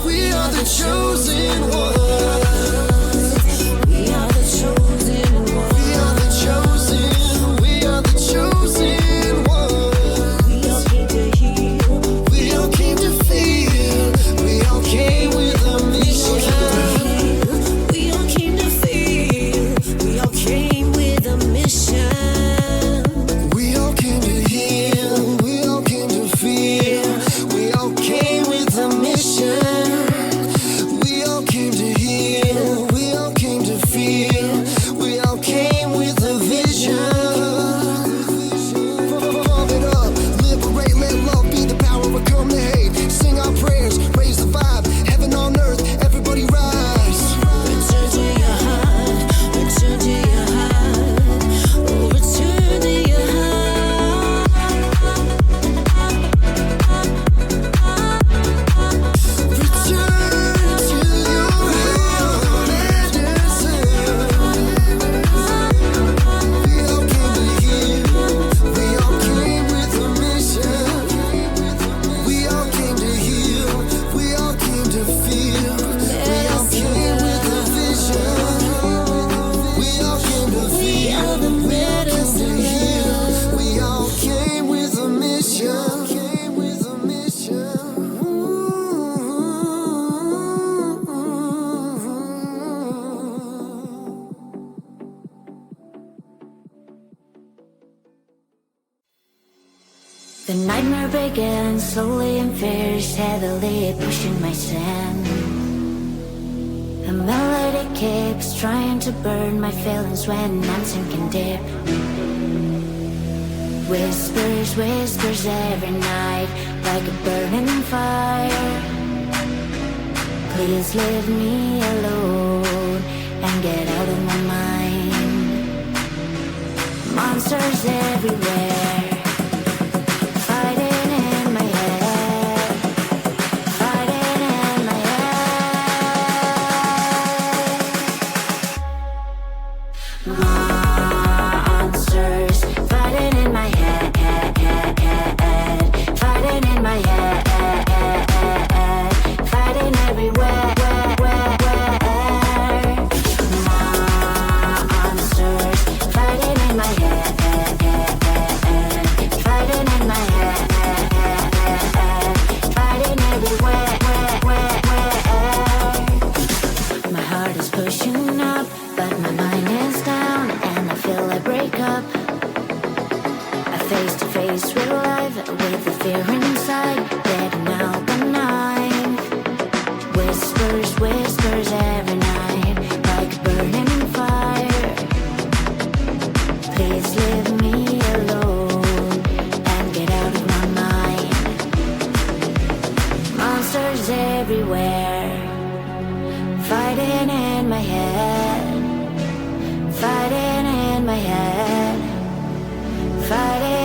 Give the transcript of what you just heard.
We are the chosen ones. We are the chosen ones. We are the chosen. We are the chosen ones. We all came to heal. We all came to feel. We all came with a mission. We all came to feel. We all came with a mission. We all came to heal. We all came to feel. We all came with a mission. We all came to heal. We all came to feel. We all came with a vision. Pump it up, liberate, let love be the power, overcome the hate. Sing our prayers, raise the vibe, heaven on earth, everybody rise. Return to your heart, return to your heart, oh, return to your heart. Return to your heart and we all came to heal. We all came with a mission. We all came to heal. We all came to feel. We all came with a vision. We all came to feel. We all came to heal. We all came with a mission. Came with a mission. The nightmare began slowly and fierce, heavily pushing my sand. The melody keeps trying to burn my feelings when I'm sinking deep. Whispers, whispers every night, like a burning fire. Please leave me alone and get out of my mind. Monsters everywhere, fighting in my head, fighting in my head. Monsters fighting in my head, fighting in my head, fighting everywhere. Monsters fighting in my head, fighting in my head, fighting everywhere. My heart is pushing up, but my mind is down, and I feel I break up. I face to face real life with the fear inside, getting out the night. Whispers, whispers every night, like a burning fire. Please leave me alone and get out of my mind. Monsters everywhere, fighting in my head, fighting in my head, fighting